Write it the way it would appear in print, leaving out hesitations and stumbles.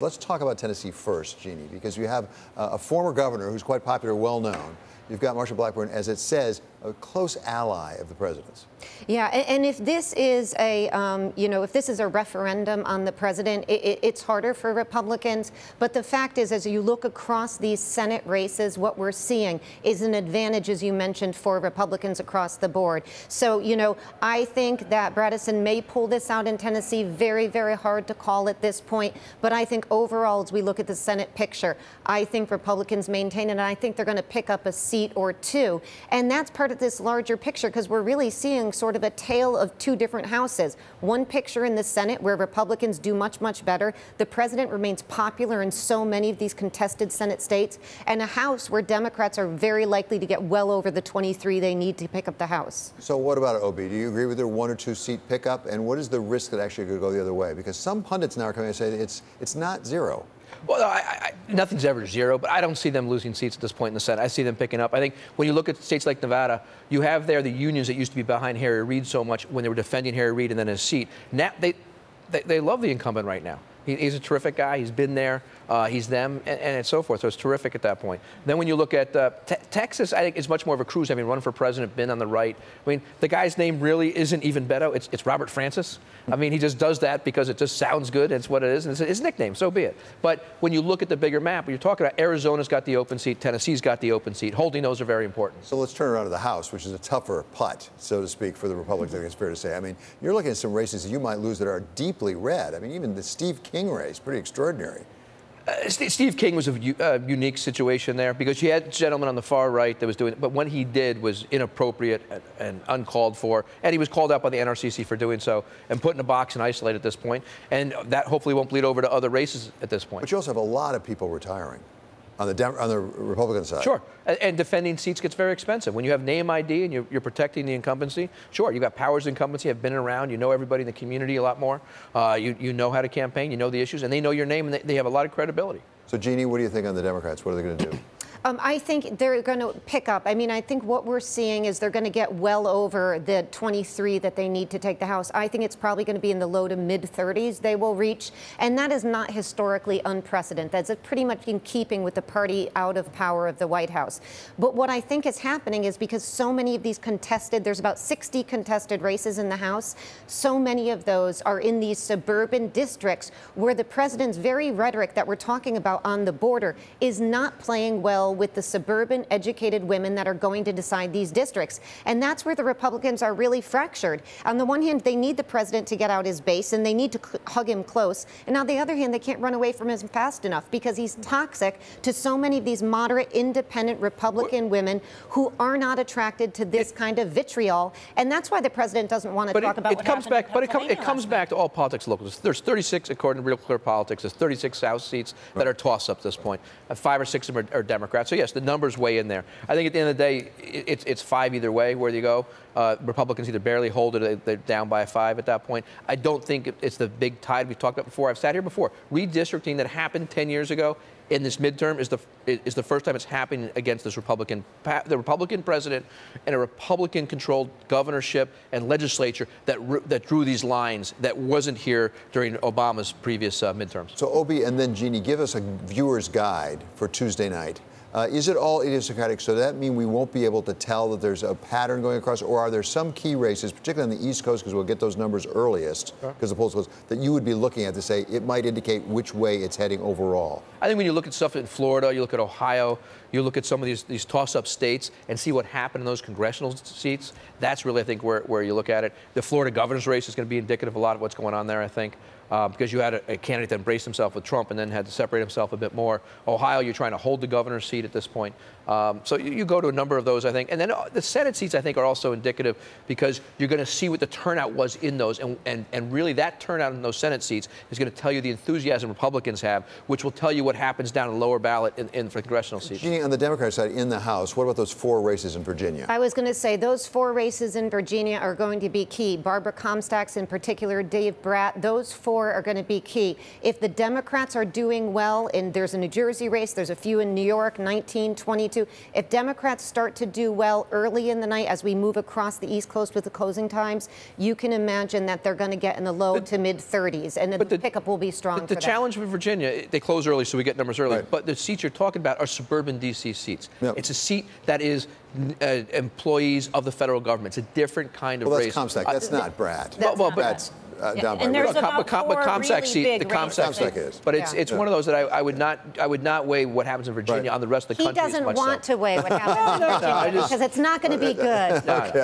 Let's talk about Tennessee first, Jeannie, because you have a former governor who's quite popular, well-known. You've got Marsha Blackburn, as it says, a close ally of the president's. Yeah, and if this is a, if this is a referendum on the president, it's harder for Republicans. But the fact is, as you look across these Senate races, what we're seeing is an advantage, as you mentioned, for Republicans across the board. So, I think that Bradison may pull this out in Tennessee. Very, very hard to call at this point. But I think overall, as we look at the Senate picture, I think Republicans maintain it, and I think they're going to pick up a seat or two. And that's part of this larger picture, because we're really seeing sort of a tale of two different houses. One picture in the Senate where Republicans do much, much better. The president remains popular in so many of these contested Senate states, and a House where Democrats are very likely to get well over the 23 they need to pick up the House. So what about it, Obi? Do you agree with their 1 or 2 seat pickup? And what is the risk that actually could go the other way? Because some pundits now are coming and say it's not zero. Well, nothing's ever zero, but I don't see them losing seats at this point in the Senate. I see them picking up. I think when you look at states like Nevada, you have there the unions that used to be behind Harry Reid so much when they were defending Harry Reid and then his seat. Now they love the incumbent right now. He's a terrific guy. He's been there. He's them, and so forth. So it's terrific at that point. Then when you look at Texas, I think it's much more of a cruise. Having run for president, been on the right. I mean, the guy's name really isn't even Beto. It's Robert Francis. I mean, he just does that because it just sounds good. It's what it is, and it's his nickname. So be it. But when you look at the bigger map, you're talking about Arizona's got the open seat. Tennessee's got the open seat. Holding those are very important. So let's turn around to the House, which is a tougher putt, so to speak, for the Republicans. I think it's fair to say. I mean, you're looking at some races that you might lose that are deeply red. I mean, even the Steve King race, pretty extraordinary. Steve King was a unique situation there because you had a gentleman on the far right that was doing it, but what he did was inappropriate and uncalled for, and he was called out by the NRCC for doing so and put in a box and isolated at this point, and that hopefully won't bleed over to other races at this point. But you also have a lot of people retiring on the Republican side. Sure, and defending seats gets very expensive. When you have name ID and you're protecting the incumbency, sure, you've got powers of incumbency, have been around, you know everybody in the community a lot more, you know how to campaign, you know the issues, and they know your name, and they have a lot of credibility. So, Jeannie, what do you think on the Democrats? What are they going to do? I think they're going to pick up. I mean, I think what we're seeing is they're going to get well over the 23 that they need to take the House. I think it's probably going to be in the low to mid-30s they will reach, and that is not historically unprecedented. That's pretty much in keeping with the party out of power of the White House. But what I think is happening is because so many of these contested, there's about 60 contested races in the House, so many of those are in these suburban districts where the president's very rhetoric that we're talking about on the border is not playing well with the suburban educated women that are going to decide these districts. And that's where the Republicans are really fractured. On the one hand, they need the president to get out his base and they need to hug him close. And on the other hand, they can't run away from him fast enough because he's toxic to so many of these moderate, independent Republican women who are not attracted to this kind of vitriol. And that's why the president doesn't want to talk about what happened in Pennsylvania. It comes back to all politics locals. There's 36, according to Real Clear Politics, there's 36 House seats that are tossed up at this point. 5 or 6 of them are Democrats. So, yes, the numbers weigh in there. I think at the end of the day, it's 5 either way, where you go. Republicans either barely hold it or they're down by 5 at that point. I don't think it's the big tide we've talked about before. I've sat here before. Redistricting that happened 10 years ago in this midterm is the first time it's happening against this Republican president and a Republican-controlled governorship and legislature that drew these lines that wasn't here during Obama's previous midterms. So, Obi and then Jeannie, give us a viewer's guide for Tuesday night. Is it all idiosyncratic? So does that mean we won't be able to tell that there's a pattern going across, or are there some key races, particularly on the East Coast, because we'll get those numbers earliest, because the polls close, that you would be looking at to say it might indicate which way it's heading overall? I think when you look at stuff in Florida, you look at Ohio, you look at some of these toss-up states and see what happened in those congressional seats, that's really, I think, where you look at it. The Florida governor's race is going to be indicative of a lot of what's going on there, I think. Because you had a candidate that embraced himself with Trump and then had to separate himself a bit more. Ohio, you're trying to hold the governor's seat at this point. So you go to a number of those, I think. And then the Senate seats, I think, are also indicative because you're going to see what the turnout was in those. And really that turnout in those Senate seats is going to tell you the enthusiasm Republicans have, which will tell you what happens down in the lower ballot for congressional seats. Jeannie, on the Democrat side, in the House, what about those 4 races in Virginia? I was going to say those 4 races in Virginia are going to be key. Barbara Comstock's in particular, Dave Bratt, those 4 4 are going to be key. If the Democrats are doing well, and there's a New Jersey race, there's a few in New York, 19, 22. If Democrats start to do well early in the night as we move across the East Coast with the closing times, you can imagine that they're going to get in the low to mid 30s, and the pickup will be strong. The challenge for Virginia, they close early, so we get numbers early. Right. But the seats you're talking about are suburban D.C. seats. Yep. It's a seat that is employees of the federal government. It's a different kind of race. That's Comstock. That's not Brad. That's down by and there's about Comstock seat, the Comstock seat is. But it's one of those that I would not weigh what happens in Virginia on the rest of the country. He doesn't want to weigh what happens in Virginia because it's not going to be good. Okay.